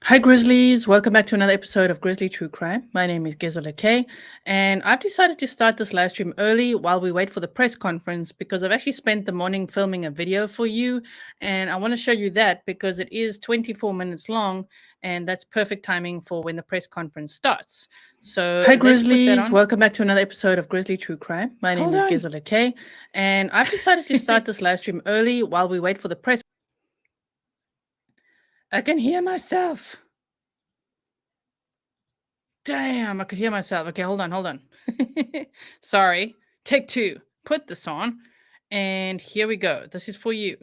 Hi, Grizzlies. Welcome back to another episode of Grizzly True Crime. My name is Grizzly K, and I've decided to start this live stream early while we wait for the press conference because I've actually spent the morning filming a video for you, and I want to show you that because it is 24 minutes long, and that's perfect timing for when the press conference starts. So Hi, let's put that Grizzlies. on. Welcome back to another episode of Grizzly True Crime. My name Hold is on. Grizzly K, and I've decided to start this live stream early while we wait for the press. I can hear myself. Damn, I could hear myself. Okay, hold on. Sorry. Take two. Put this on. And here we go. This is for you.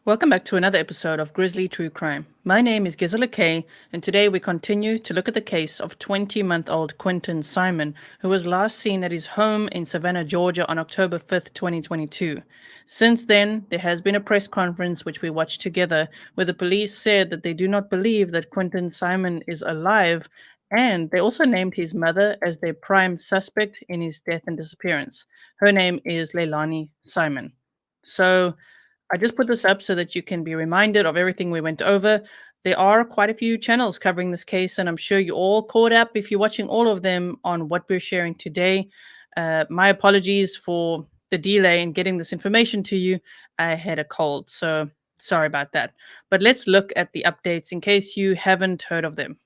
Welcome back to another episode of Grizzly True Crime. My name is Grizzly K, and today we continue to look at the case of 20-month-old Quinton Simon, who was last seen at his home in Savannah, Georgia on October 5th, 2022. Since then, there has been a press conference which we watched together, where the police said that they do not believe that Quinton Simon is alive, and they also named his mother as their prime suspect in his death and disappearance. Her name is Leilani Simon. So, I just put this up so that you can be reminded of everything we went over. There are quite a few channels covering this case, and I'm sure you're all caught up if you're watching all of them on what we're sharing today. My apologies for the delay in getting this information to you. I had a cold, so sorry about that. But let's look at the updates in case you haven't heard of them.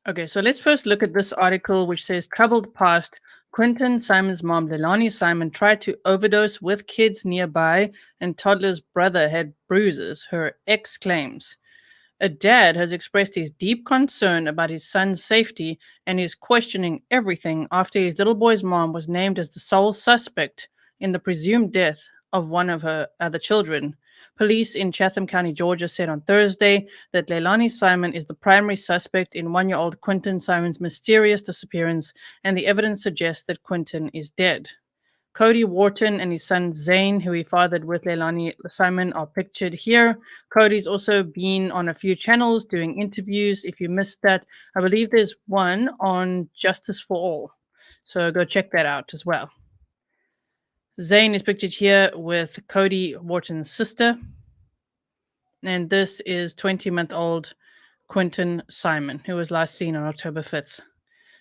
Okay, so let's first look at this article which says troubled past. Quinton Simon's mom, Leilani Simon, tried to overdose with kids nearby, and toddler's brother had bruises, her ex claims. A dad has expressed his deep concern about his son's safety and is questioning everything after his little boy's mom was named as the sole suspect in the presumed death of one of her other children. Police in Chatham County, Georgia said on Thursday that Leilani Simon is the primary suspect in 1-year-old Quinton Simon's mysterious disappearance, and the evidence suggests that Quinton is dead. Cody Wharton and his son Zane, who he fathered with Leilani Simon, are pictured here. Cody's also been on a few channels doing interviews. If you missed that, I believe there's one on Justice for All. So go check that out as well. Zane is pictured here with Cody Wharton's sister. And this is 20-month-old Quinton Simon, who was last seen on October 5th.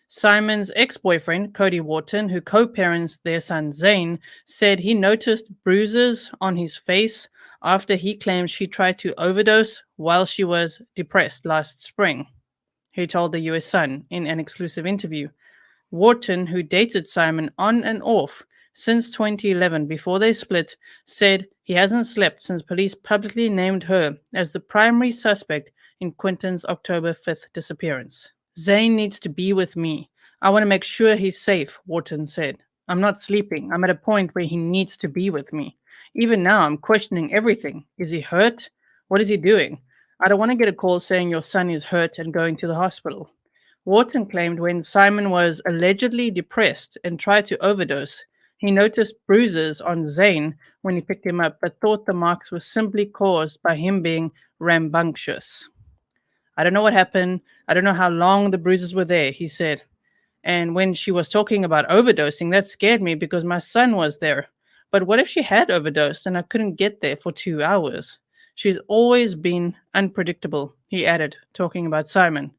Simon's ex-boyfriend, Cody Wharton, who co-parents their son Zane, said he noticed bruises on his face after he claimed she tried to overdose while she was depressed last spring. He told the US Sun in an exclusive interview. Wharton, who dated Simon on and off since 2011 before they split, said he hasn't slept since police publicly named her as the primary suspect in Quinton's October 5th disappearance. Zane needs to be with me. I want to make sure he's safe, Wharton said. I'm not sleeping. I'm at a point where he needs to be with me. Even now, I'm questioning everything. Is he hurt? What is he doing? I don't want to get a call saying your son is hurt and going to the hospital. Wharton claimed when Simon was allegedly depressed and tried to overdose, he noticed bruises on Zane when he picked him up, but thought the marks were simply caused by him being rambunctious. I don't know what happened. I don't know how long the bruises were there, he said. And when she was talking about overdosing, that scared me because my son was there. But what if she had overdosed and I couldn't get there for 2 hours? She's always been unpredictable, he added, talking about Simon.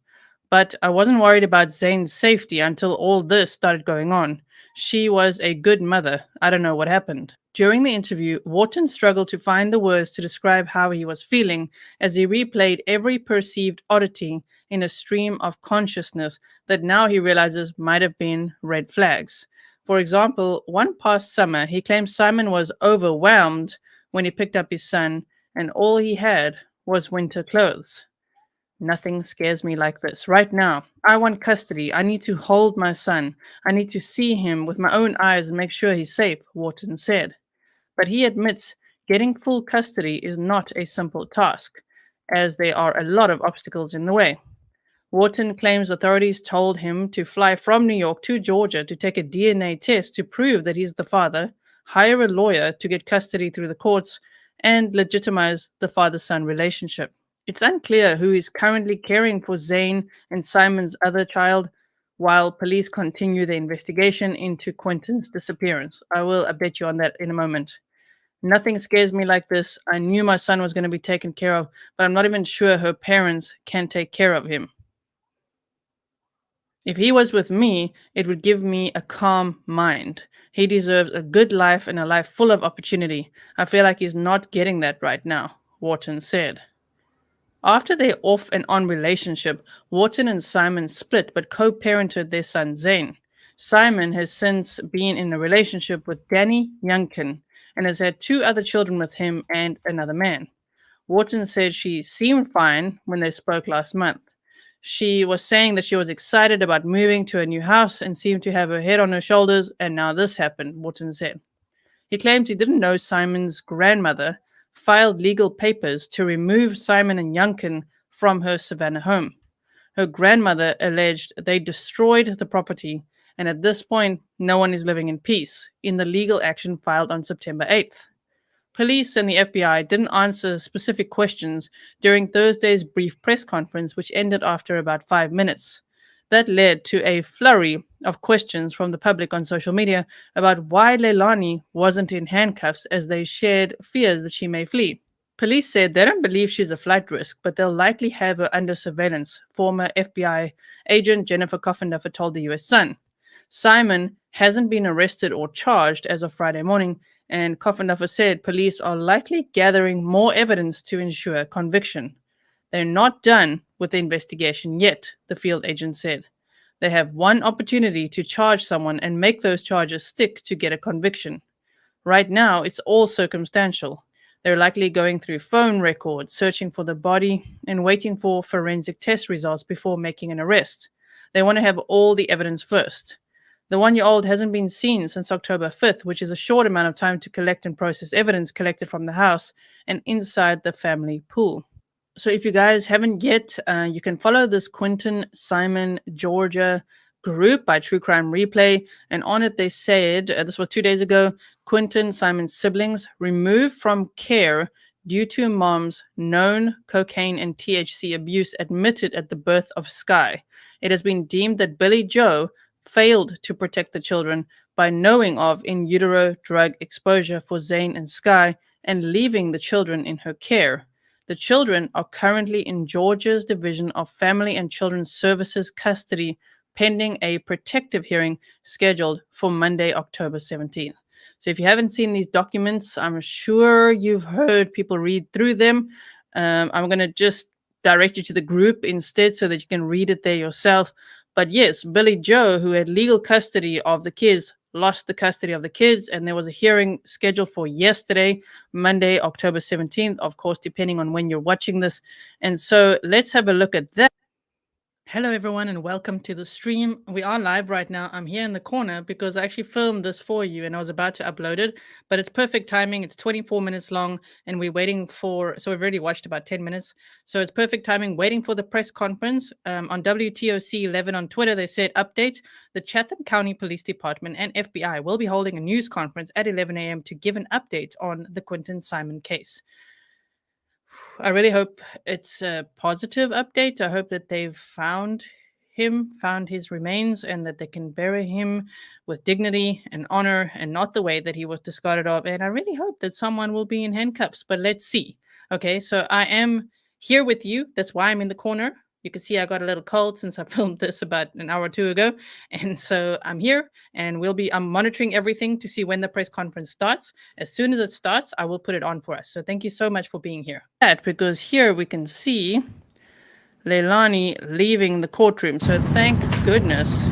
But I wasn't worried about Zane's safety until all this started going on. She was a good mother. I don't know what happened. During the interview, Wharton struggled to find the words to describe how he was feeling as he replayed every perceived oddity in a stream of consciousness that now he realizes might have been red flags. For example, one past summer, he claimed Simon was overwhelmed when he picked up his son, and all he had was winter clothes. Nothing scares me like this. Right now, I want custody. I need to hold my son. I need to see him with my own eyes and make sure he's safe, Wharton said. But he admits getting full custody is not a simple task, as there are a lot of obstacles in the way. Wharton claims authorities told him to fly from New York to Georgia to take a DNA test to prove that he's the father, hire a lawyer to get custody through the courts, and legitimize the father-son relationship. It's unclear who is currently caring for Zane and Simon's other child while police continue the investigation into Quinton's disappearance. I will update you on that in a moment. Nothing scares me like this. I knew my son was going to be taken care of, but I'm not even sure her parents can take care of him. If he was with me, it would give me a calm mind. He deserves a good life and a life full of opportunity. I feel like he's not getting that right now, Wharton said. After their off and on relationship, Wharton and Simon split but co parented their son Zane. Simon has since been in a relationship with Danny Youngkin and has had 2 other children with him and another man. Wharton said she seemed fine when they spoke last month. She was saying that she was excited about moving to a new house and seemed to have her head on her shoulders, and now this happened, Wharton said. He claims he didn't know Simon's grandmother filed legal papers to remove Simon and Youngkin from her Savannah home. Her grandmother alleged they destroyed the property, and at this point, no one is living in peace in the legal action filed on September 8th. Police and the FBI didn't answer specific questions during Thursday's brief press conference, which ended after about 5 minutes. That led to a flurry of questions from the public on social media about why Leilani wasn't in handcuffs, as they shared fears that she may flee. Police said they don't believe she's a flight risk, but they'll likely have her under surveillance, former FBI agent Jennifer Coffinduffer told the US Sun. Simon hasn't been arrested or charged as of Friday morning, and Coffinduffer said police are likely gathering more evidence to ensure conviction. They're not done with the investigation yet, the field agent said. They have one opportunity to charge someone and make those charges stick to get a conviction. Right now, it's all circumstantial. They're likely going through phone records, searching for the body, and waiting for forensic test results before making an arrest. They want to have all the evidence first. The 1-year-old hasn't been seen since October 5th, which is a short amount of time to collect and process evidence collected from the house and inside the family pool. So if you guys haven't yet, you can follow this Quinton Simon Georgia group by True Crime Replay. And on it, they said, this was 2 days ago, Quinton Simon's siblings removed from care due to mom's known cocaine and THC abuse admitted at the birth of Sky. It has been deemed that Billy Joe failed to protect the children by knowing of in utero drug exposure for Zane and Sky and leaving the children in her care. The children are currently in Georgia's Division of Family and Children's Services custody, pending a protective hearing scheduled for Monday, October 17th. So if you haven't seen these documents, I'm sure you've heard people read through them. I'm going to just direct you to the group instead so that you can read it there yourself. But yes, Billy Joe, who had legal custody of the kids, lost the custody of the kids, and there was a hearing scheduled for yesterday, Monday, October 17th, of course, depending on when you're watching this. And so let's have a look at that. Hello, everyone, and welcome to the stream. We are live right now. I'm here in the corner because I actually filmed this for you and I was about to upload it, but it's perfect timing. It's 24 minutes long and we're waiting for, so we've already watched about 10 minutes. So it's perfect timing, waiting for the press conference. On WTOC 11 on Twitter, they said, update, the Chatham County Police Department and FBI will be holding a news conference at 11 a.m. to give an update on the Quinton Simon case. I really hope it's a positive update. I hope that they've found him, found his remains, and that they can bury him with dignity and honor and not the way that he was discarded of. And I really hope that someone will be in handcuffs, but let's see. Okay, so I am here with you. That's why I'm in the corner. You can see I got a little cold since I filmed this about an hour or two ago. And so I'm here and I'm monitoring everything to see when the press conference starts. As soon as it starts, I will put it on for us. So thank you so much for being here. Because here we can see Leilani leaving the courtroom. So thank goodness.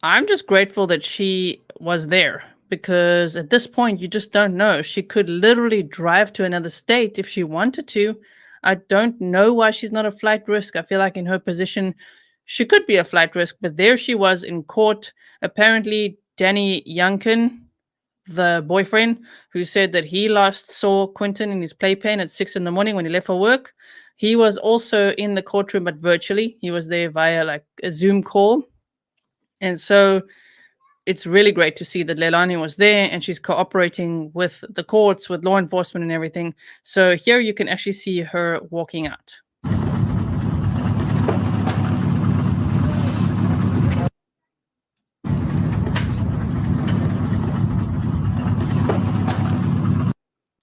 I'm just grateful that she was there because at this point, you just don't know. She could literally drive to another state if she wanted to. I don't know why she's not a flight risk. I feel like in her position, she could be a flight risk, but there she was in court. Apparently, Danny Youngkin, the boyfriend, who said that he last saw Quinton in his playpen at 6 a.m. when he left for work, he was also in the courtroom, but virtually. He was there via like a Zoom call. And so it's really great to see that Leilani was there and she's cooperating with the courts, with law enforcement and everything. So here you can actually see her walking out.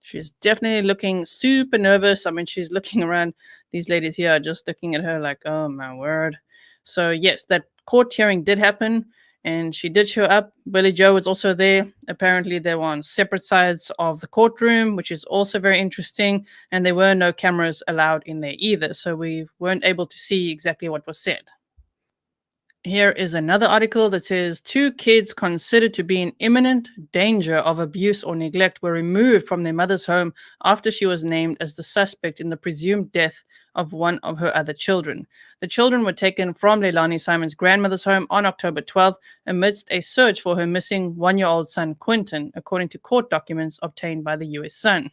She's definitely looking super nervous. I mean, she's looking around. These ladies here are just looking at her like, oh my word. So, yes, that court hearing did happen and she did show up. Billy Joe was also there. Apparently, they were on separate sides of the courtroom, which is also very interesting. And there were no cameras allowed in there either. So, we weren't able to see exactly what was said. Here is another article that says 2 kids considered to be in imminent danger of abuse or neglect were removed from their mother's home after she was named as the suspect in the presumed death of one of her other children. The children were taken from Leilani Simon's grandmother's home on October 12th amidst a search for her missing 1-year-old son Quinton, according to court documents obtained by the U.S. Sun.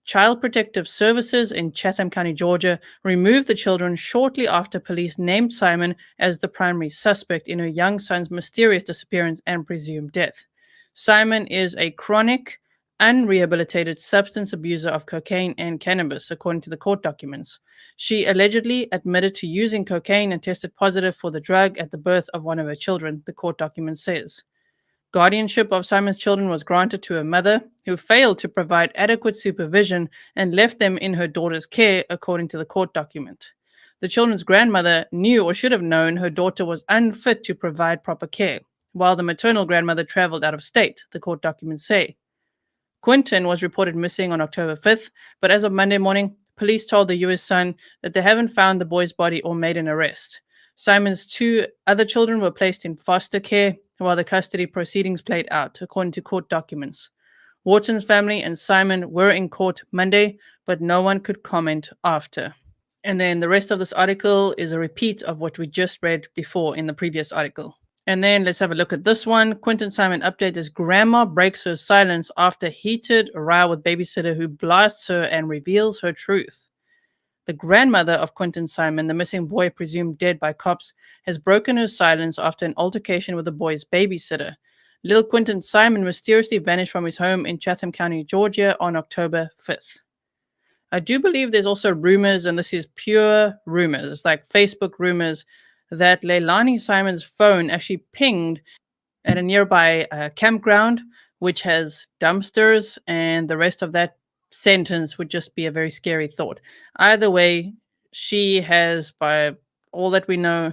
Child Protective Services in Chatham County, Georgia, removed the children shortly after police named Simon as the primary suspect in her young son's mysterious disappearance and presumed death. Simon is a chronic, unrehabilitated substance abuser of cocaine and cannabis, according to the court documents. She allegedly admitted to using cocaine and tested positive for the drug at the birth of one of her children, the court document says. Guardianship of Simon's children was granted to a mother who failed to provide adequate supervision and left them in her daughter's care, according to the court document. The children's grandmother knew or should have known her daughter was unfit to provide proper care, while the maternal grandmother traveled out of state, the court documents say. Quinton was reported missing on October 5th, but as of Monday morning, police told the U.S. Sun that they haven't found the boy's body or made an arrest. Simon's 2 other children were placed in foster care while the custody proceedings played out, according to court documents. Wharton's family and Simon were in court Monday, but no one could comment after. And then the rest of this article is a repeat of what we just read before in the previous article. And then let's have a look at this one. Quinton Simon update as grandma breaks her silence after heated row with babysitter who blasts her and reveals her truth. The grandmother of Quinton Simon, the missing boy presumed dead by cops, has broken her silence after an altercation with the boy's babysitter. Little Quinton Simon mysteriously vanished from his home in Chatham County, Georgia on October 5th. I do believe there's also rumors, and this is pure rumors, it's like Facebook rumors, that Leilani Simon's phone actually pinged at a nearby campground, which has dumpsters, and the rest of that sentence would just be a very scary thought. Either way, she has, by all that we know,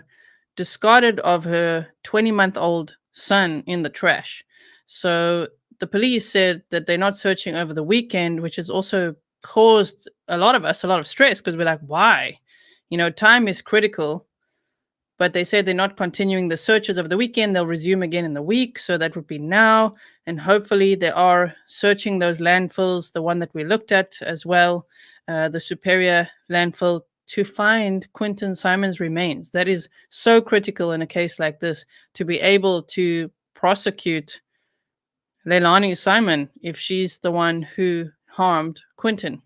discarded of her 20-month-old son in the trash. So the police said that they're not searching over the weekend, which has also caused a lot of us a lot of stress because we're like, why? Time is critical. But they said they're not continuing the searches over the weekend. They'll resume again in the week. So that would be now. And hopefully they are searching those landfills, the one that we looked at as well, the Superior landfill, to find Quinton Simon's remains. That is so critical in a case like this, to be able to prosecute Leilani Simon if she's the one who harmed Quinton.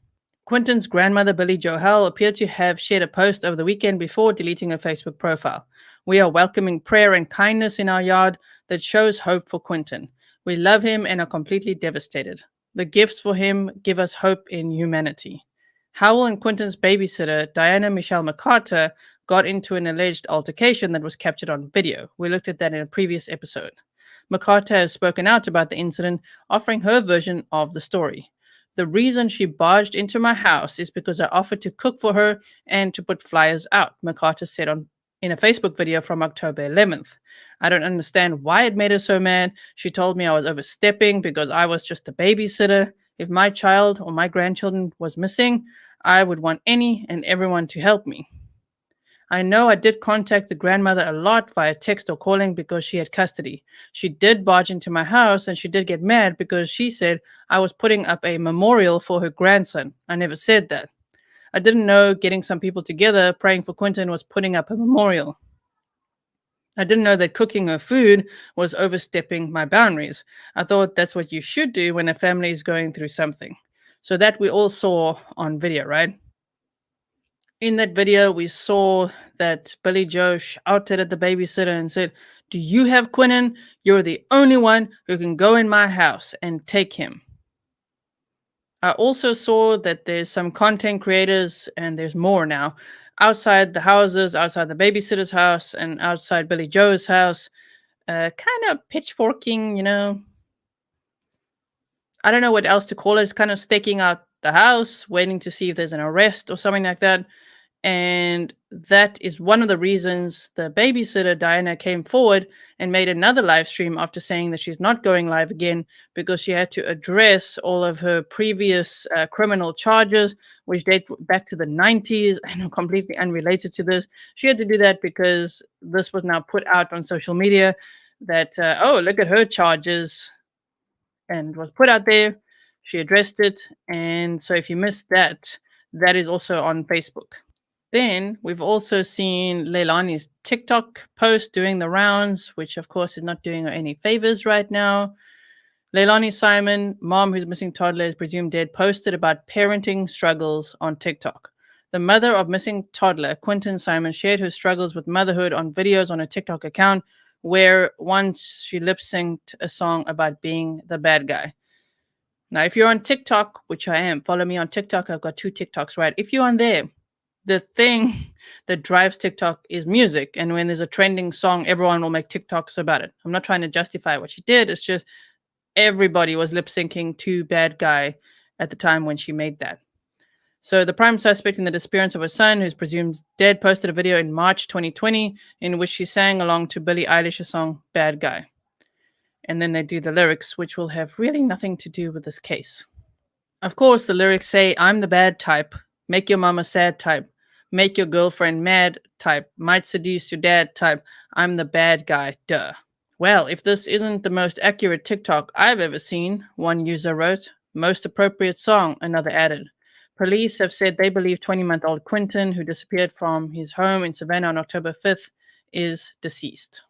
Quinton's grandmother, Billy Joel, appeared to have shared a post over the weekend before deleting her Facebook profile. We are welcoming prayer and kindness in our yard that shows hope for Quinton. We love him and are completely devastated. The gifts for him give us hope in humanity. Howell and Quinton's babysitter, Diana Michelle McCarta, got into an alleged altercation that was captured on video. We looked at that in a previous episode. McCarta has spoken out about the incident, offering her version of the story. The reason she barged into my house is because I offered to cook for her and to put flyers out, McCarta said in a Facebook video from October 11th. I don't understand why it made her so mad. She told me I was overstepping because I was just a babysitter. If my child or my grandchildren was missing, I would want any and everyone to help me. I know I did contact the grandmother a lot via text or calling because she had custody. She did barge into my house and she did get mad because she said I was putting up a memorial for her grandson. I never said that. I didn't know getting some people together praying for Quinton was putting up a memorial. I didn't know that cooking her food was overstepping my boundaries. I thought that's what you should do when a family is going through something. So that we all saw on video, right? In that video, we saw that Billy Joe shouted at the babysitter and said, "Do you have Quinton? You're the only one who can go in my house and take him." I also saw that there's some content creators, and there's more now, outside the houses, outside the babysitter's house, and outside Billy Joe's house, kind of pitchforking, I don't know what else to call it. It's kind of staking out the house, waiting to see if there's an arrest or something like that. And that is one of the reasons the babysitter, Diana, came forward and made another live stream after saying that she's not going live again because she had to address all of her previous criminal charges, which date back to the 90s and are completely unrelated to this. She had to do that because this was now put out on social media that, oh, look at her charges, and was put out there. She addressed it. And so if you missed that, that is also on Facebook. Then we've also seen Leilani's TikTok post doing the rounds, which of course is not doing her any favors right now. Leilani Simon, mom whose missing toddler is presumed dead, posted about parenting struggles on TikTok. The mother of missing toddler, Quinton Simon, shared her struggles with motherhood on videos on a TikTok account where once she lip synced a song about being the bad guy. Now, if you're on TikTok, which I am, follow me on TikTok. I've got 2 TikToks, right? If you're on there, the thing that drives TikTok is music. And when there's a trending song, everyone will make TikToks about it. I'm not trying to justify what she did. It's just everybody was lip syncing to Bad Guy at the time when she made that. So the prime suspect in the disappearance of her son, who's presumed dead, posted a video in March 2020 in which she sang along to Billie Eilish's song Bad Guy. And then they do the lyrics, which will have really nothing to do with this case. Of course, the lyrics say, I'm the bad type, make your mama sad type, make your girlfriend mad type, might seduce your dad type, I'm the bad guy, duh. Well, if this isn't the most accurate TikTok I've ever seen, one user wrote. Most appropriate song, another added. Police have said they believe 20-month-old Quinton, who disappeared from his home in Savannah on October 5th, is deceased.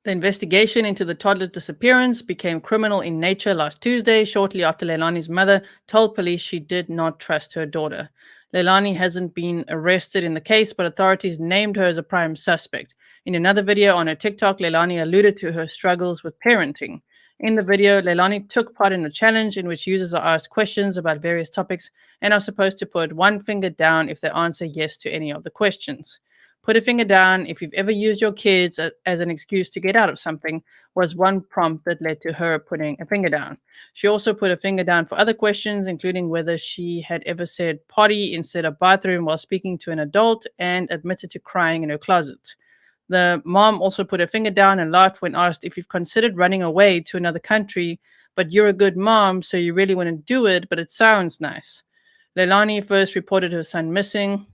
The investigation into the toddler's disappearance became criminal in nature last Tuesday, shortly after Leilani's mother told police she did not trust her daughter. Leilani hasn't been arrested in the case, but authorities named her as a prime suspect. In another video on her TikTok, Leilani alluded to her struggles with parenting. In the video, Leilani took part in a challenge in which users are asked questions about various topics and are supposed to put one finger down if they answer yes to any of the questions. Put a finger down if you've ever used your kids as an excuse to get out of something, was one prompt that led to her putting a finger down. She also put a finger down for other questions, including whether she had ever said potty instead of bathroom while speaking to an adult, and admitted to crying in her closet. The mom also put her finger down and laughed when asked if you've considered running away to another country, but you're a good mom, so you really wouldn't do it, but it sounds nice. Leilani first reported her son missing.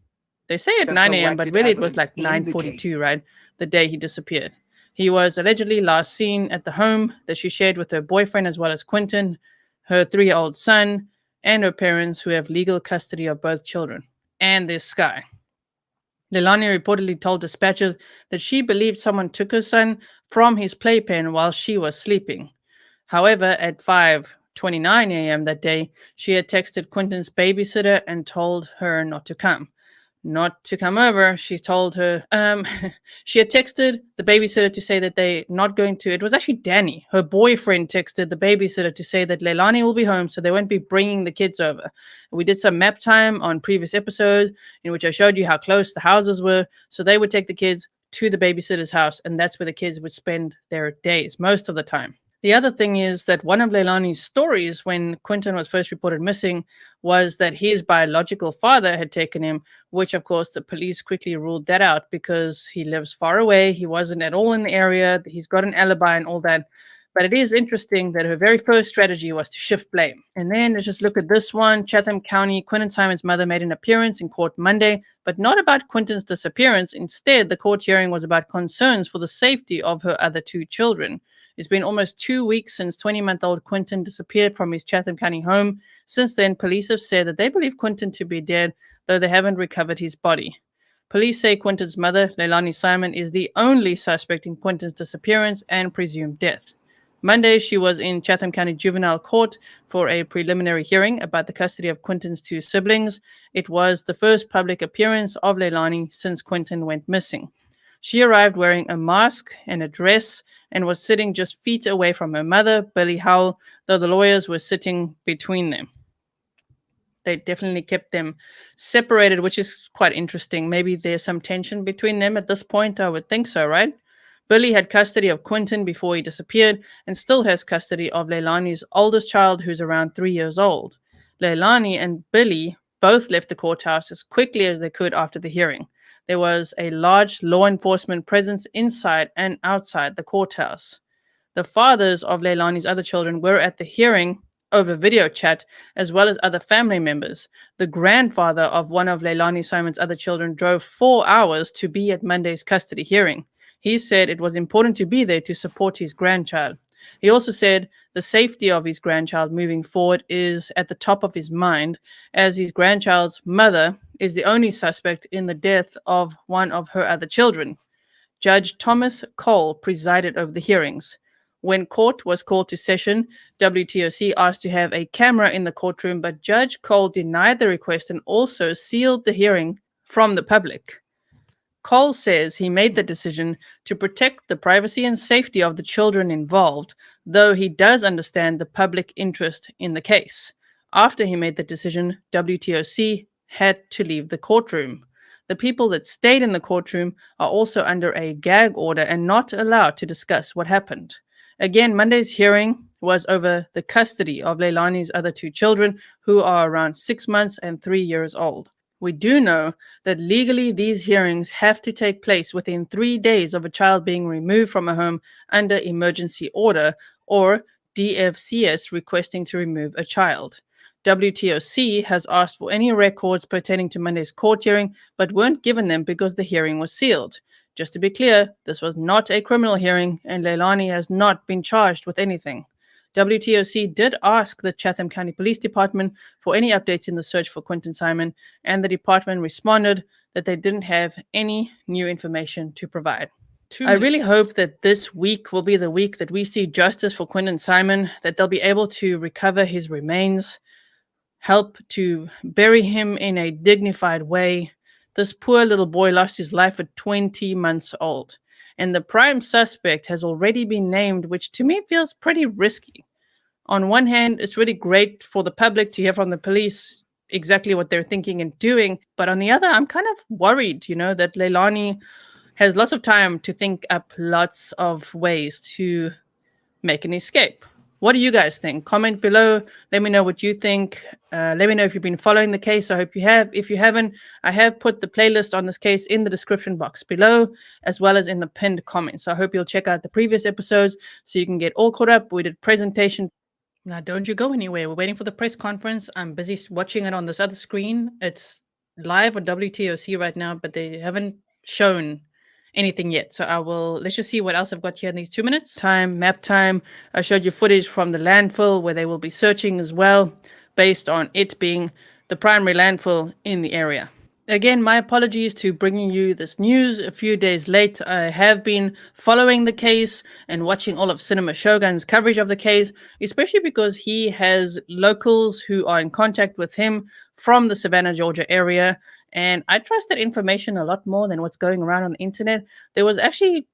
They say at 9 a.m., but really it was like 9:42, right? The day he disappeared. He was allegedly last seen at the home that she shared with her boyfriend, as well as Quinton, her 3-year-old son, and her parents, who have legal custody of both children, and this guy. Leilani reportedly told dispatchers that she believed someone took her son from his playpen while she was sleeping. However, at 5:29 a.m. that day, she had texted Quinton's babysitter and told her not to come over. She told her, she had texted the babysitter to say that they're not going to, it was actually Danny, her boyfriend, texted the babysitter to say that Leilani will be home, so they won't be bringing the kids over. We did some map time on previous episodes in which I showed you how close the houses were, so they would take the kids to the babysitter's house, and that's where the kids would spend their days most of the time. The other thing is that one of Leilani's stories when Quinton was first reported missing was that his biological father had taken him, which of course the police quickly ruled that out because he lives far away. He wasn't at all in the area. He's got an alibi and all that. But it is interesting that her very first strategy was to shift blame. And then let's just look at this one. Chatham County, Quinton Simon's mother made an appearance in court Monday, but not about Quinton's disappearance. Instead, the court hearing was about concerns for the safety of her other 2 children. It's been almost 2 weeks since 20-month-old Quinton disappeared from his Chatham County home. Since then, police have said that they believe Quinton to be dead, though they haven't recovered his body. Police say Quinton's mother, Leilani Simon, is the only suspect in Quinton's disappearance and presumed death. Monday, she was in Chatham County Juvenile Court for a preliminary hearing about the custody of Quinton's 2 siblings. It was the first public appearance of Leilani since Quinton went missing. She arrived wearing a mask and a dress and was sitting just feet away from her mother, Billie Howell, though the lawyers were sitting between them. They definitely kept them separated, which is quite interesting. Maybe there's some tension between them at this point. I would think so, right? Billy had custody of Quinton before he disappeared and still has custody of Leilani's oldest child, who's around 3 years old. Leilani and Billy both left the courthouse as quickly as they could after the hearing. There was a large law enforcement presence inside and outside the courthouse. The fathers of Leilani's other children were at the hearing over video chat, as well as other family members. The grandfather of one of Leilani Simon's other children drove 4 hours to be at Monday's custody hearing. He said it was important to be there to support his grandchild. He also said the safety of his grandchild moving forward is at the top of his mind, as his grandchild's mother is the only suspect in the death of one of her other children. Judge Thomas Cole presided over the hearings. When court was called to session, WTOC asked to have a camera in the courtroom, but Judge Cole denied the request and also sealed the hearing from the public. Cole says he made the decision to protect the privacy and safety of the children involved, though he does understand the public interest in the case. After he made the decision, WTOC had to leave the courtroom. The people that stayed in the courtroom are also under a gag order and not allowed to discuss what happened. Again, Monday's hearing was over the custody of Leilani's other 2 children, who are around 6 months and 3 years old. We do know that legally these hearings have to take place within 3 days of a child being removed from a home under emergency order or DFCS requesting to remove a child. WTOC has asked for any records pertaining to Monday's court hearing, but weren't given them because the hearing was sealed. Just to be clear, this was not a criminal hearing, and Leilani has not been charged with anything. WTOC did ask the Chatham County Police Department for any updates in the search for Quinton Simon, and the department responded that they didn't have any new information to provide. I really hope that this week will be the week that we see justice for Quinton Simon, that they'll be able to recover his remains, help to bury him in a dignified way. This poor little boy lost his life at 20 months old, and the prime suspect has already been named, which to me feels pretty risky. On one hand, it's really great for the public to hear from the police exactly what they're thinking and doing, but on the other, I'm kind of worried, that Leilani has lots of time to think up lots of ways to make an escape. What do you guys think? Comment below. Let me know what you think. Let me know if you've been following the case. I hope you have. If you haven't, I have put the playlist on this case in the description box below, as well as in the pinned comments. So I hope you'll check out the previous episodes so you can get all caught up. We did presentation. Now, don't you go anywhere. We're waiting for the press conference. I'm busy watching it on this other screen. It's live on WTOC right now, but they haven't shown anything yet. So let's just see what else I've got here in these 2 minutes. Map time. I showed you footage from the landfill where they will be searching as well, based on it being the primary landfill in the area. Again, my apologies to bringing you this news a few days late. I have been following the case and watching all of Cinema Shogun's coverage of the case, especially because he has locals who are in contact with him from the Savannah, Georgia area. And I trust that information a lot more than what's going around on the internet. There was actually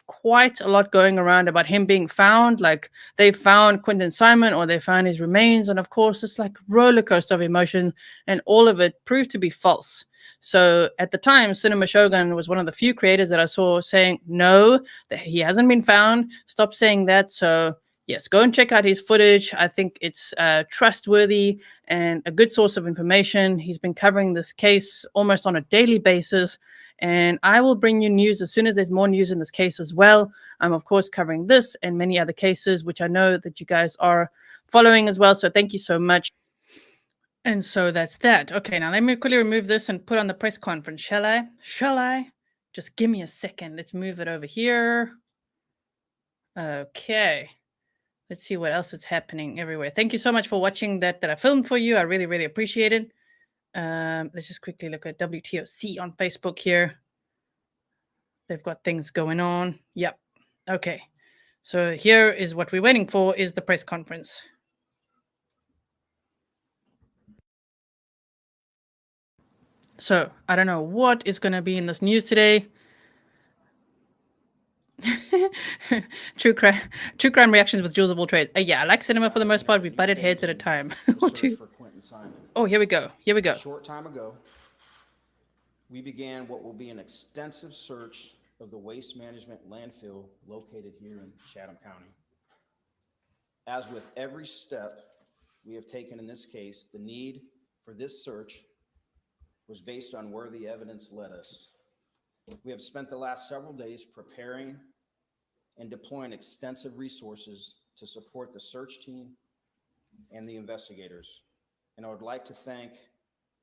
quite a lot going around about him being found, like they found Quinton Simon or they found his remains. And of course, it's like roller coaster of emotions, and all of it proved to be false. So at the time, Cinema Shogun was one of the few creators that I saw saying, no, that he hasn't been found. Stop saying that. So yes, go and check out his footage. I think it's trustworthy and a good source of information. He's been covering this case almost on a daily basis, and I will bring you news as soon as there's more news in this case as well. I'm, of course, covering this and many other cases, which I know that you guys are following as well, so thank you so much. And so that's that. Okay, now let me quickly remove this and put on the press conference, shall I? Shall I? Just give me a second. Let's move it over here. Okay. Let's see what else is happening everywhere. Thank you so much for watching that I filmed for you. I really, really appreciate it. Let's just quickly look at WTOC on Facebook here. They've got things going on. Yep. Okay. So here is what we're waiting for, is the press conference. So I don't know what is going to be in this news today. True crime reactions with Jules of all trades. Yeah, I like cinema for the most part. We butted heads at a time. For Quinton Simon. Oh, here we go. Here we go. A short time ago, we began what will be an extensive search of the waste management landfill located here in Chatham County. As with every step we have taken in this case, the need for this search was based on where the evidence led us. We have spent the last several days preparing and deploying extensive resources to support the search team and the investigators. And I would like to thank,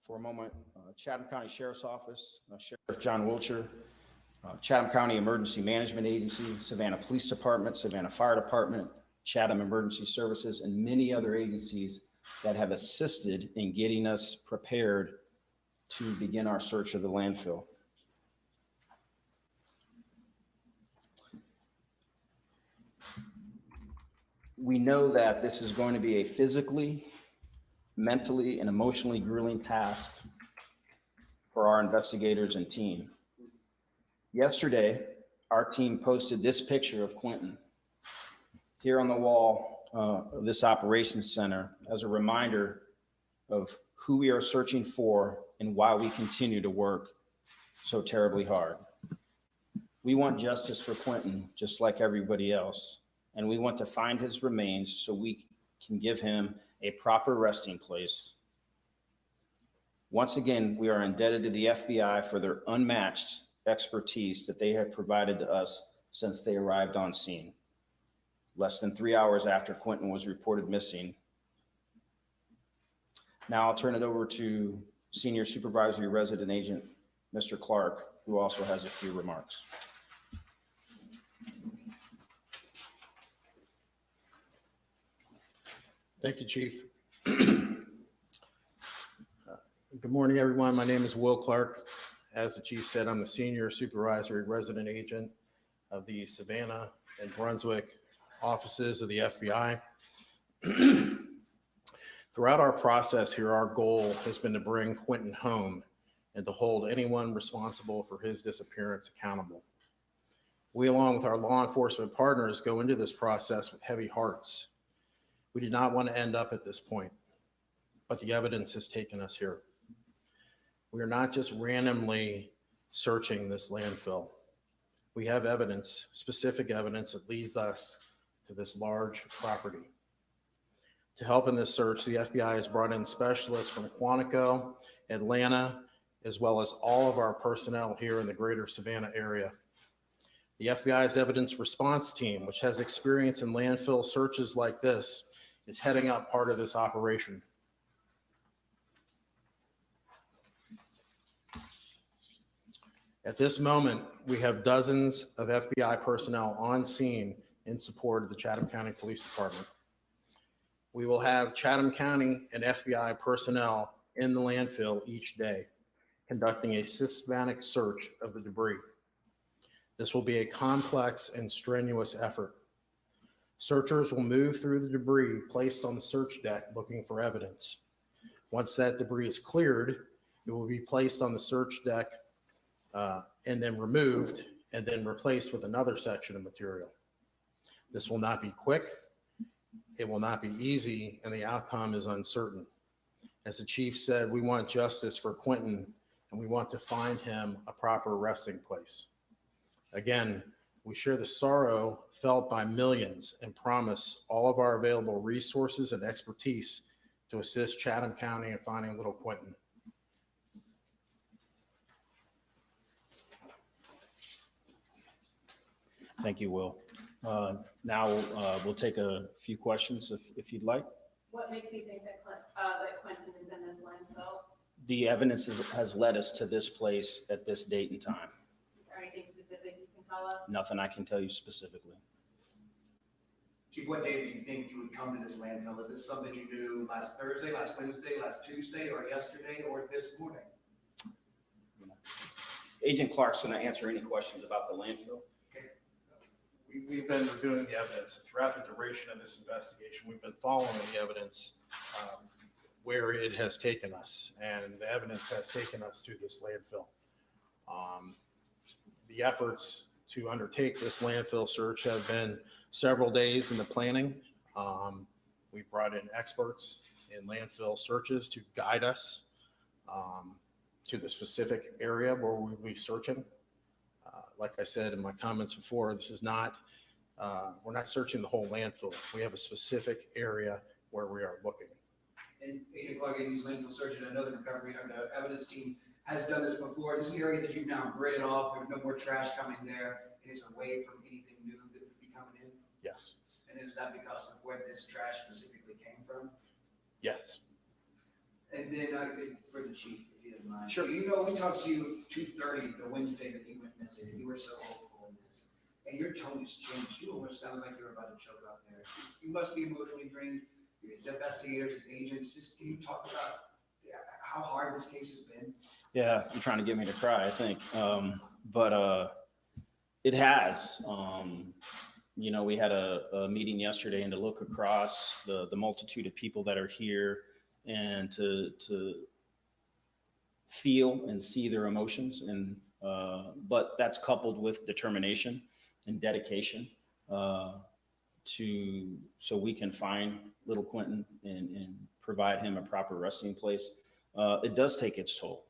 for a moment, Chatham County Sheriff's Office, Sheriff John Wiltshire, Chatham County Emergency Management Agency, Savannah Police Department, Savannah Fire Department, Chatham Emergency Services, and many other agencies that have assisted in getting us prepared to begin our search of the landfill. We know that this is going to be a physically, mentally, and emotionally grueling task for our investigators and team. Yesterday, our team posted this picture of Quinton here on the wall of this operations center as a reminder of who we are searching for and why we continue to work so terribly hard. We want justice for Quinton, just like everybody else, and we want to find his remains so we can give him a proper resting place. Once again, we are indebted to the FBI for their unmatched expertise that they have provided to us since they arrived on scene, less than 3 hours after Quinton was reported missing. Now I'll turn it over to Senior Supervisory Resident Agent, Mr. Clark, who also has a few remarks. Thank you, Chief. Good morning, everyone. My name is Will Clark. As the Chief said, I'm the Senior Supervisory Resident Agent of the Savannah and Brunswick offices of the FBI. Throughout our process here, our goal has been to bring Quinton home and to hold anyone responsible for his disappearance accountable. We, along with our law enforcement partners, go into this process with heavy hearts. We did not want to end up at this point, but the evidence has taken us here. We are not just randomly searching this landfill. We have evidence, specific evidence that leads us to this large property. To help in this search, the FBI has brought in specialists from Quantico, Atlanta, as well as all of our personnel here in the greater Savannah area. The FBI's evidence response team, which has experience in landfill searches like this, is heading up part of this operation. At this moment, we have dozens of FBI personnel on scene in support of the Chatham County Police Department. We will have Chatham County and FBI personnel in the landfill each day, conducting a systematic search of the debris. This will be a complex and strenuous effort. Searchers will move through the debris placed on the search deck looking for evidence. Once that debris is cleared, it will be placed on the search deck and then removed and then replaced with another section of material. This will not be quick, it will not be easy, and the outcome is uncertain. As the Chief said, we want justice for Quinton and we want to find him a proper resting place. Again, we share the sorrow felt by millions and promise all of our available resources and expertise to assist Chatham County in finding little Quinton. Thank you, Will. Now we'll take a few questions if you'd like. What makes you think that Quinton is in this landfill? The evidence has led us to this place at this date and time. Is there anything specific you can tell us? Nothing I can tell you specifically. Chief, what day did you think you would come to this landfill? Is this something you knew last Thursday, last Wednesday, last Tuesday, or yesterday, or this morning? Agent Clark's going to answer any questions about the landfill. We've been reviewing the evidence throughout the duration of this investigation. We've been following the evidence where it has taken us, and the evidence has taken us to this landfill. The efforts to undertake this landfill search have been several days in the planning. We brought in experts in landfill searches to guide us to the specific area where we'll be searching. Like I said in my comments before, this is not, we're not searching the whole landfill. We have a specific area where we are looking. And Agent Clark, in these landfill search and another recovery, the evidence team has done this before. Is this an area that you've now gridded off, with no more trash coming there, and it's away from anything new that would be coming in? Yes. And is that because of where this trash specifically came from? Yes. And then for the chief, if you don't mind. Sure. You know, we talked to you 2:30 the Wednesday that he went missing, and you were so hopeful in this. And your tone has changed. You almost sounded like you were about to choke out there. You must be emotionally drained. As investigators, as agents, just can you talk about how hard this case has been? Yeah, you're trying to get me to cry, I think. But it has. You know, we had a meeting yesterday, and to look across the multitude of people that are here and to feel and see their emotions, and but that's coupled with determination and dedication so we can find little Quinton and provide him a proper resting place. It does take its toll.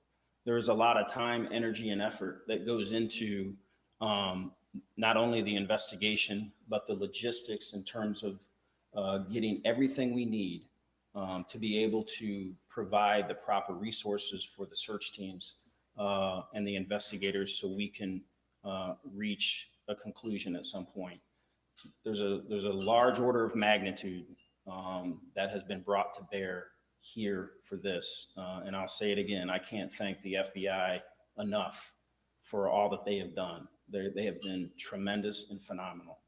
There is a lot of time, energy, and effort that goes into not only the investigation, but the logistics in terms of getting everything we need to be able to provide the proper resources for the search teams and the investigators so we can reach a conclusion at some point. There's a large order of magnitude that has been brought to bear here for this. And I'll say it again, I can't thank the FBI enough for all that they have done. They have been tremendous and phenomenal.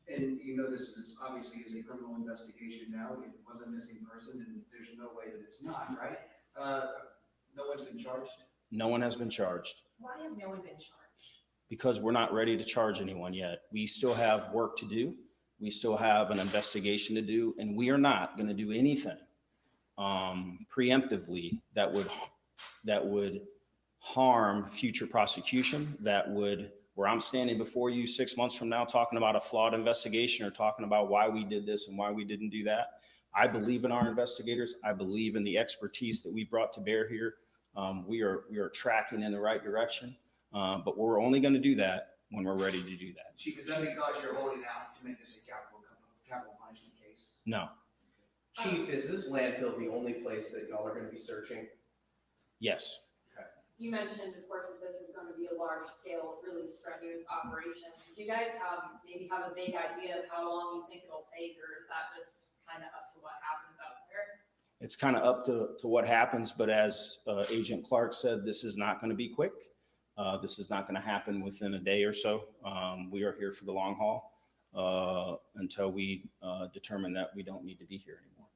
And you know, this is obviously is a criminal investigation now. If it was a missing person, then there's no way that it's not, right? No one's been charged? No one has been charged. Why has no one been charged? Because we're not ready to charge anyone yet. We still have work to do. We still have an investigation to do, and we are not going to do anything preemptively that would harm future prosecution, where I'm standing before you 6 months from now talking about a flawed investigation or talking about why we did this and why we didn't do that. I believe in our investigators. I believe in the expertise that we brought to bear here. We are tracking in the right direction. But we're only going to do that when we're ready to do that. Chief, is that because you're holding out to make this a capital punishment case? No. Chief, is this landfill the only place that y'all are going to be searching? Yes. You mentioned, of course, that this is going to be a large scale, really strenuous operation. Do you guys maybe have a vague idea of how long you think it'll take, or is that just kind of up to what happens out there? It's kind of up to what happens, but as Agent Clark said, this is not going to be quick. This is not going to happen within a day or so. We are here for the long haul until we determine that we don't need to be here anymore.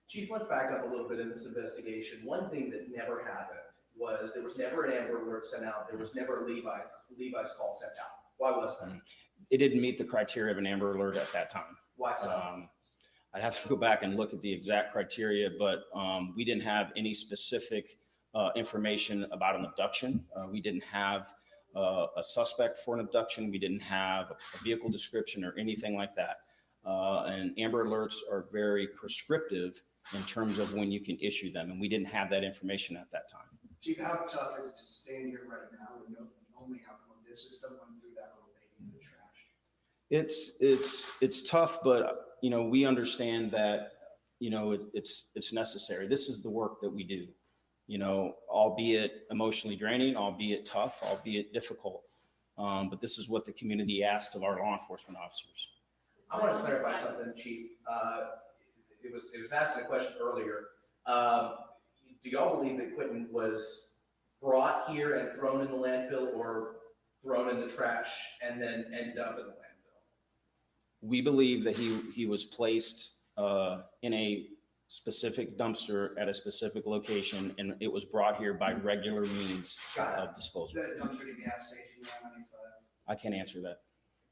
Chief, let's back up a little bit in this investigation. One thing that never happened was there was never an Amber Alert sent out. There was never a Levi's call sent out. Why was that? It didn't meet the criteria of an Amber Alert at that time. Why so? I'd have to go back and look at the exact criteria, but we didn't have any specific information about an abduction. We didn't have a suspect for an abduction. We didn't have a vehicle description or anything like that. And Amber Alerts are very prescriptive in terms of when you can issue them, and we didn't have that information at that time. Chief, how tough is it to stand here right now and know the only outcome of this is someone threw that little baby in the trash? It's tough, but you know, we understand that, you know, it's necessary. This is the work that we do, you know, albeit emotionally draining, albeit tough, albeit difficult. But this is what the community asked of our law enforcement officers. I want to clarify something, Chief. It was asked a question earlier. Do y'all believe that Quinton was brought here and thrown in the landfill, or thrown in the trash and then ended up in the landfill? We believe that he was placed in a specific dumpster at a specific location, and it was brought here by regular means of disposal. The dumpster at the gas station, yeah, 95. I can't answer that.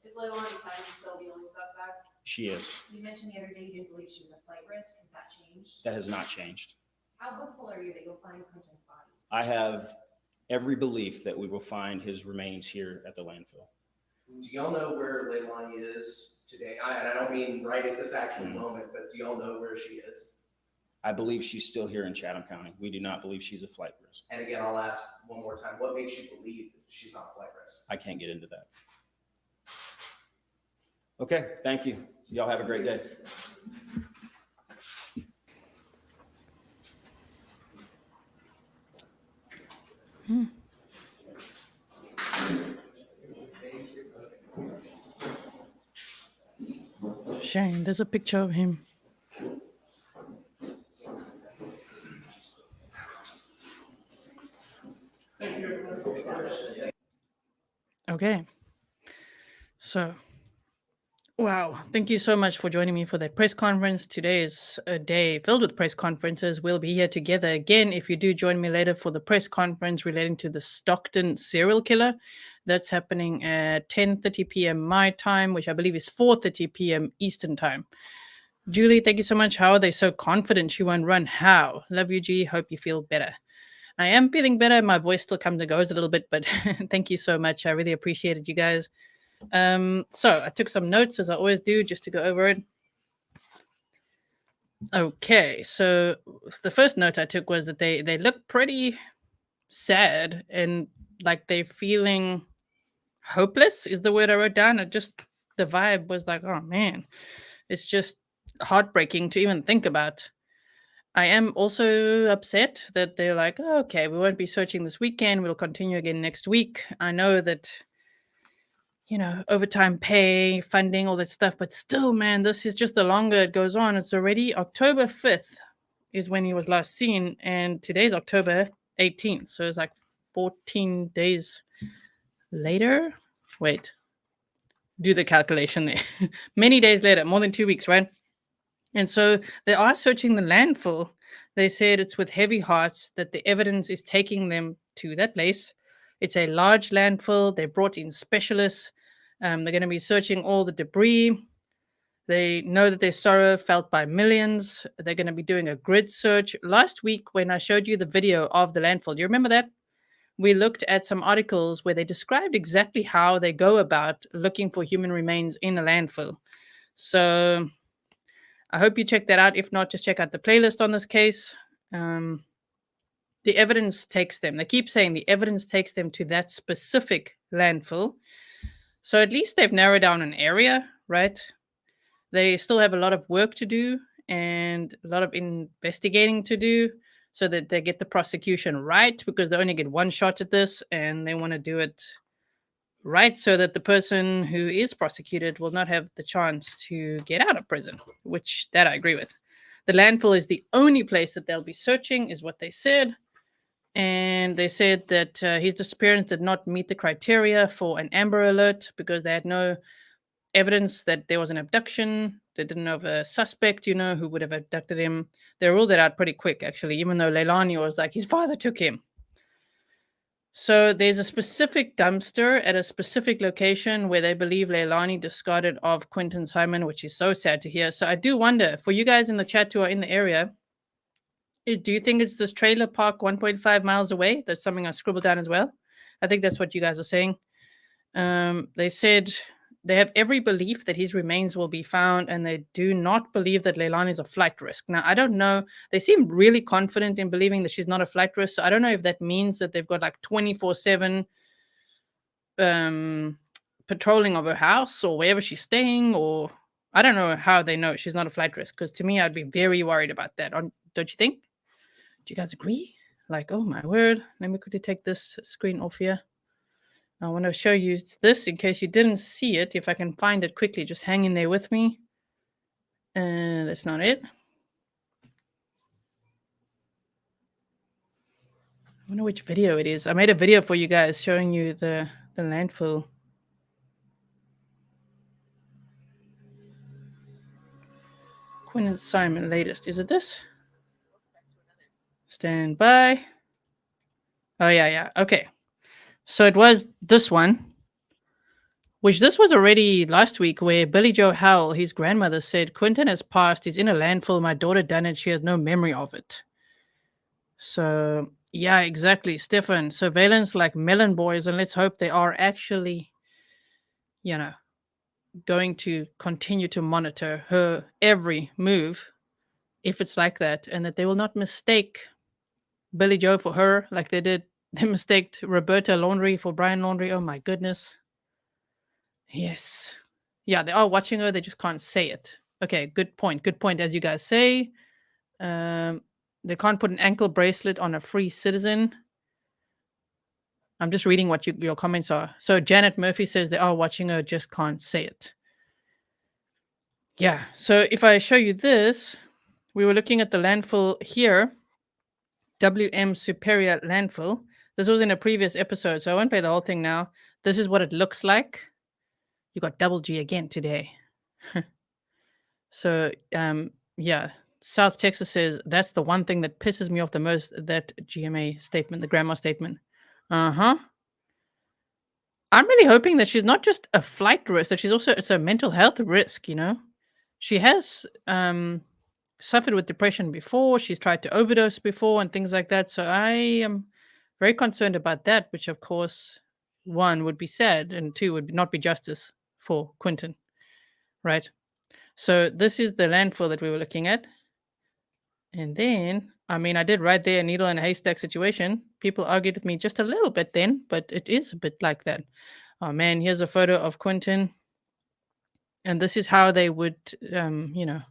Is Leilani and Danny still the only suspect? She is. You mentioned the other day you didn't believe she was a flight risk. Has that changed? That has not changed. How hopeful are you that you'll find Quinton's body? I have every belief that we will find his remains here at the landfill. Do y'all know where Leilani is today? And I don't mean right at this actual moment, but do y'all know where she is? I believe she's still here in Chatham County. We do not believe she's a flight risk. And again, I'll ask one more time, what makes you believe that she's not a flight risk? I can't get into that. Okay, thank you. Y'all have a great day. Shane, there's a picture of him. Okay. So, wow. Thank you so much for joining me for that press conference. Today is a day filled with press conferences. We'll be here together again if you do join me later for the press conference relating to the Stockton serial killer. That's happening at 10:30 p.m. my time, which I believe is 4:30 p.m. Eastern time. Julie, thank you so much. How are they so confident she won't run? How? Love you, G. Hope you feel better. I am feeling better. My voice still comes and goes a little bit, but thank you so much. I really appreciated you guys. So I took some notes, as I always do, just to go over it. Okay, so the first note I took was that they look pretty sad and like they're feeling hopeless is the word I wrote down. The vibe was like, oh man, it's just heartbreaking to even think about. I am also upset that they're like, oh, okay, we won't be searching this weekend. We'll continue again next week. I know that, overtime pay, funding, all that stuff. But still, man, this is just the longer it goes on. It's already October 5th is when he was last seen. And today's October 18th. So it's like 14 days later. Wait, do the calculation there. Many days later, more than 2 weeks, right? And so they are searching the landfill. They said it's with heavy hearts that the evidence is taking them to that place. It's a large landfill. They brought in specialists. They're going to be searching all the debris. They know that there's sorrow felt by millions. They're going to be doing a grid search. Last week, when I showed you the video of the landfill, do you remember that? We looked at some articles where they described exactly how they go about looking for human remains in a landfill. So I hope you check that out. If not, just check out the playlist on this case. The evidence takes them. They keep saying the evidence takes them to that specific landfill. So at least they've narrowed down an area, right? They still have a lot of work to do and a lot of investigating to do so that they get the prosecution right, because they only get one shot at this and they want to do it right so that the person who is prosecuted will not have the chance to get out of prison, which that I agree with. The landfill is the only place that they'll be searching, is what they said. And they said that his disappearance did not meet the criteria for an Amber Alert because they had no evidence that there was an abduction. They didn't know of a suspect, who would have abducted him. They ruled it out pretty quick, actually, even though Leilani was like, his father took him. So there's a specific dumpster at a specific location where they believe Leilani discarded of Quinton Simon, which is so sad to hear. So I do wonder, for you guys in the chat who are in the area, do you think it's this trailer park 1.5 miles away? That's something I scribbled down as well. I think that's what you guys are saying. They said they have every belief that his remains will be found, and they do not believe that Leilani is a flight risk. Now, I don't know. They seem really confident in believing that she's not a flight risk. So I don't know if that means that they've got like 24/7 patrolling of her house or wherever she's staying, or I don't know how they know she's not a flight risk. Because to me, I'd be very worried about that. Don't you think? Do you guys agree? Like, oh my word. Let me quickly take this screen off here. I want to show you this in case you didn't see it. If I can find it quickly, just hang in there with me. That's not it. I wonder which video it is. I made a video for you guys showing you the landfill. Quinton Simon latest. Is it this? Stand by. Oh, yeah. Okay. So it was this one, which this was already last week, where Billy Joe Howell, his grandmother, said, Quinton has passed. He's in a landfill. My daughter done it. She has no memory of it. So, yeah, exactly. Stefan, surveillance like Melon Boys, and let's hope they are actually, going to continue to monitor her every move. if it's like that, and that they will not mistake Billy Joe for her like they did. They mistaked Roberta Laundrie for Brian Laundrie. Oh my goodness. Yes. Yeah, they are watching her. They just can't say it. Okay, good point. Good point, as you guys say. They can't put an ankle bracelet on a free citizen. I'm just reading what your comments are. So Janet Murphy says they are watching her, just can't say it. Yeah, so if I show you this, we were looking at the landfill here, WM Superior Landfill. This was in a previous episode, so I won't play the whole thing now. This is what it looks like. You got double G again today. So, yeah, South Texas says that's the one thing that pisses me off the most, that GMA statement, the grandma statement. Uh-huh. I'm really hoping that she's not just a flight risk, that she's also, it's a mental health risk, you know? She has suffered with depression before. She's tried to overdose before and things like that. So I am very concerned about that, which of course, one, would be sad, and two, would not be justice for Quinton, right? So this is the landfill that we were looking at. And then, I mean, I did write there a needle in a haystack situation. People argued with me just a little bit then, but it is a bit like that. Oh man, here's a photo of Quinton. And this is how they would, you know,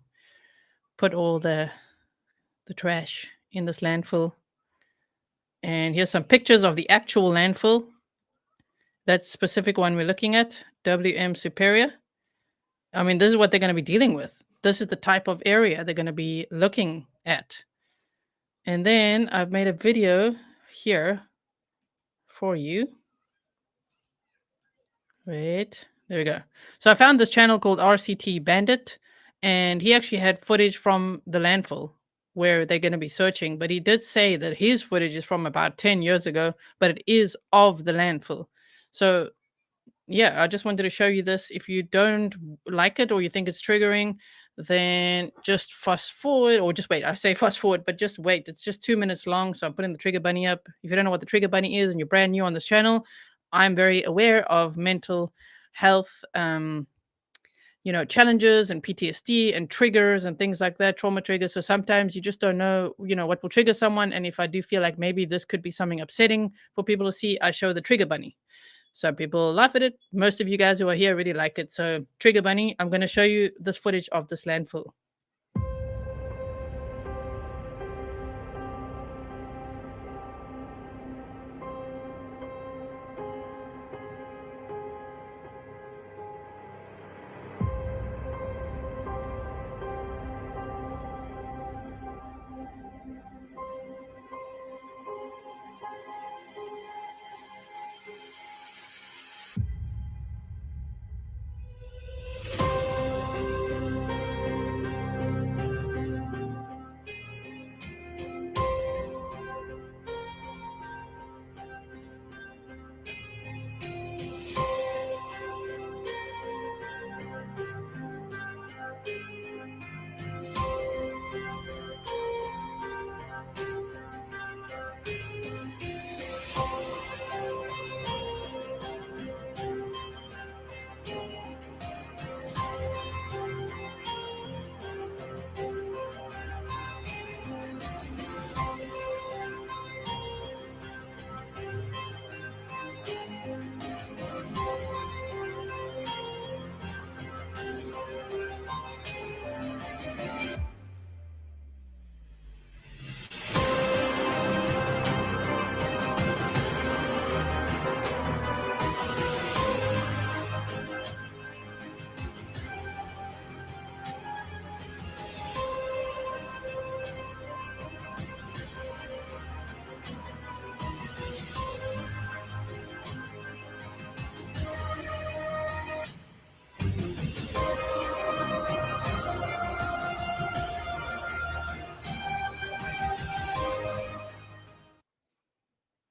put all the trash in this landfill. And here's some pictures of the actual landfill. That specific one we're looking at, WM Superior. I mean, this is what they're going to be dealing with. This is the type of area they're going to be looking at. And then I've made a video here for you. Wait, there we go. So I found this channel called RCT Bandit, and he actually had footage from the landfill where they're going to be searching. But he did say that his footage is from about 10 years ago, but it is of the landfill. So yeah, I just wanted to show you this. If you don't like it or you think it's triggering, then just fast forward, or just wait. I say fast forward, but just wait. It's just 2 minutes long. So I'm putting the trigger bunny up. If you don't know what the trigger bunny is and you're brand new on this channel, I'm very aware of mental health, you know, challenges and PTSD and triggers and things like that, trauma triggers. So sometimes you just don't know, you know, what will trigger someone. And if I do feel like maybe this could be something upsetting for people to see, I show the trigger bunny. Some people laugh at it. Most of you guys who are here really like it. So trigger bunny, I'm going to show you this footage of this landfill.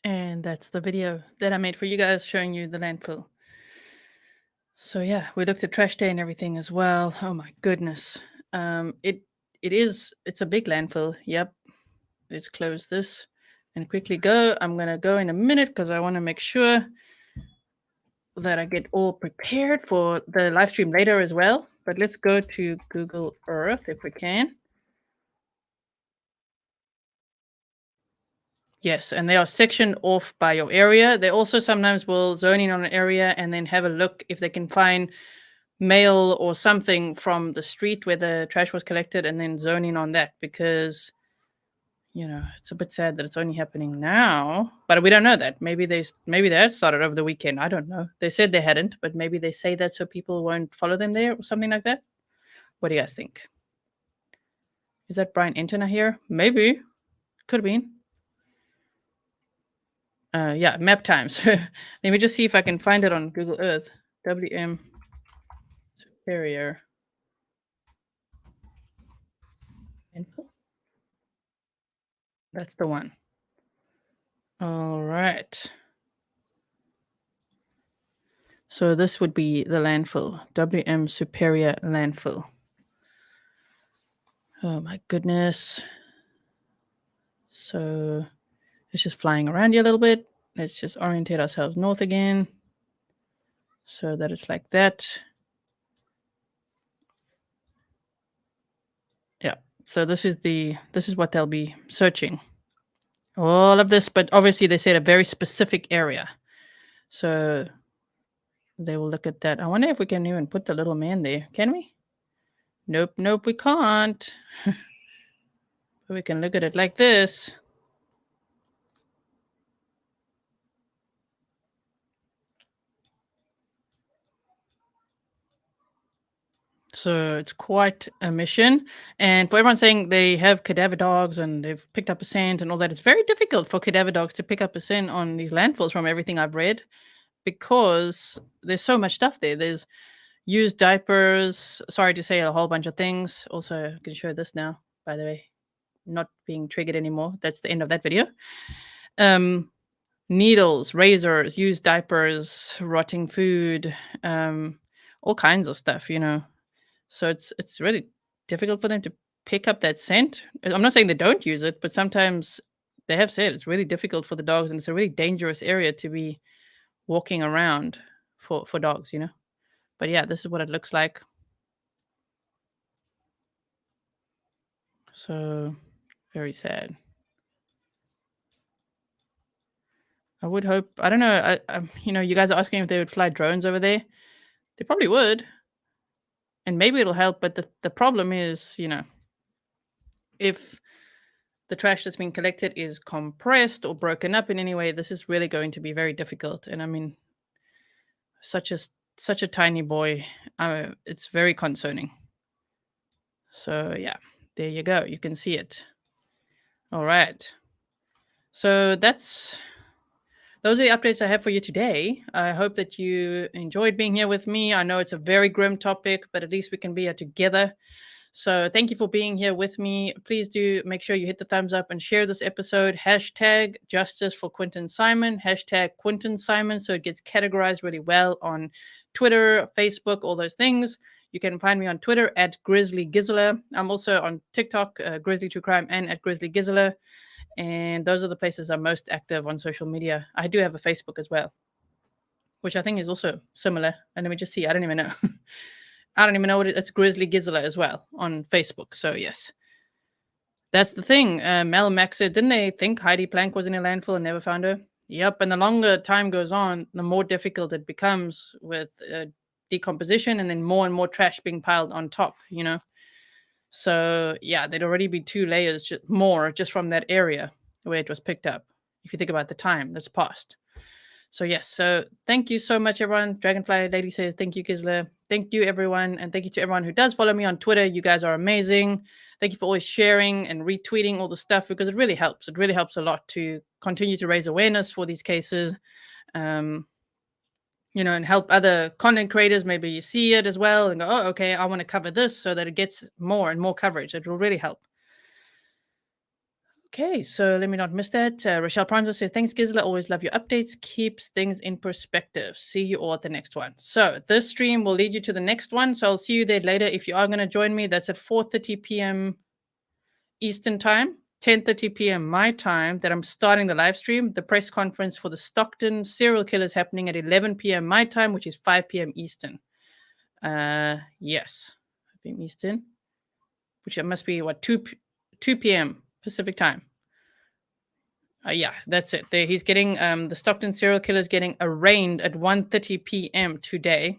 And that's the video that I made for you guys showing you the landfill. So yeah, we looked at trash day and everything as well. Oh my goodness. It's a big landfill. Yep. Let's close this and quickly go. I'm going to go in a minute because I want to make sure that I get all prepared for the live stream later as well. But let's go to Google Earth if we can. Yes, and they are sectioned off by your area. They also sometimes will zone in on an area and then have a look if they can find mail or something from the street where the trash was collected and then zone in on that, because it's a bit sad that it's only happening now, but we don't know that. Maybe they had started over the weekend. I don't know. They said they hadn't, but maybe they say that so people won't follow them there or something like that. What do you guys think? Is that Brian Enton here? Maybe. Could have been. Yeah, map times. Let me just see if I can find it on Google Earth. WM Superior. That's the one. All right. So this would be the landfill. WM Superior Landfill. Oh my goodness. So it's just flying around you a little bit. Let's just orientate ourselves north again so that it's like that. Yeah. So this is what they'll be searching. All of this, but obviously they said a very specific area. So they will look at that. I wonder if we can even put the little man there. Can we? Nope, we can't. But we can look at it like this. So it's quite a mission. And for everyone saying they have cadaver dogs and they've picked up a scent and all that, it's very difficult for cadaver dogs to pick up a scent on these landfills from everything I've read, because there's so much stuff there. There's used diapers. Sorry to say a whole bunch of things. Also, I can show this now, by the way. Not being triggered anymore. That's the end of that video. Needles, razors, used diapers, rotting food, all kinds of stuff, So it's really difficult for them to pick up that scent. I'm not saying they don't use it, but sometimes they have said it's really difficult for the dogs, and it's a really dangerous area to be walking around for dogs, But yeah, this is what it looks like. So very sad. I would hope. I don't know. You guys are asking if they would fly drones over there. They probably would, and maybe it'll help. But the problem is, if the trash that's been collected is compressed or broken up in any way, this is really going to be very difficult. And I mean, such a tiny boy, it's very concerning. So yeah, there you go. You can see it. All right. So those are the updates I have for you today. I hope that you enjoyed being here with me. I know it's a very grim topic, but at least we can be here together. So thank you for being here with me. Please do make sure you hit the thumbs up and share this episode. Hashtag justice for Quinton Simon. Hashtag Quinton Simon. So it gets categorized really well on Twitter, Facebook, all those things. You can find me on Twitter at Grizzly Gizzler. I'm also on TikTok, Grizzly True Crime, and at Grizzly Gizzler. And those are the places I'm most active on social media. I do have a Facebook as well, which I think is also similar. And let me just see. I don't even know. I don't even know what it's Grizzly Gizzler as well on Facebook. So yes, that's the thing. Mel Max said, didn't they think Heidi Plank was in a landfill and never found her? Yep. And the longer time goes on, the more difficult it becomes with decomposition, and then more and more trash being piled on top, So yeah, there'd already be 2 layers just from that area where it was picked up, if you think about the time that's passed. So yes, so thank you so much, everyone. Dragonfly Lady says, thank you, Gisela. Thank you, everyone. And thank you to everyone who does follow me on Twitter. You guys are amazing. Thank you for always sharing and retweeting all the stuff, because it really helps. It really helps a lot to continue to raise awareness for these cases. And help other content creators maybe see it as well and go, oh, okay, I want to cover this, so that it gets more and more coverage. It will really help. Okay, so let me not miss that. Rochelle Pranzo says, thanks, Gisela. Always love your updates. Keeps things in perspective. See you all at the next one. So this stream will lead you to the next one. So I'll see you there later. If you are going to join me, that's at 4:30 p.m. Eastern time, 10:30 p.m. my time, that I'm starting the live stream. The press conference for the Stockton serial killer is happening at 11 p.m. my time, which is 5 p.m. Eastern. Yes, 5 p.m. Eastern, which it must be 2 p.m. Pacific time. Yeah, that's it. There, he's getting the Stockton serial killer is getting arraigned at 1:30 p.m. today.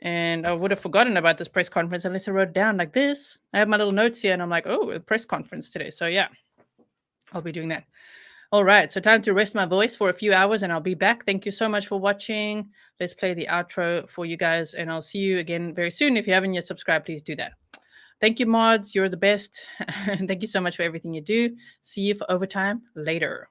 And I would have forgotten about this press conference unless I wrote it down like this. I have my little notes here, and I'm like, oh, a press conference today. So yeah, I'll be doing that. All right, so time to rest my voice for a few hours, and I'll be back. Thank you so much for watching. Let's play the outro for you guys, and I'll see you again very soon. If you haven't yet subscribed, please do that. Thank you, mods. You're the best. And thank you so much for everything you do. See you for overtime later.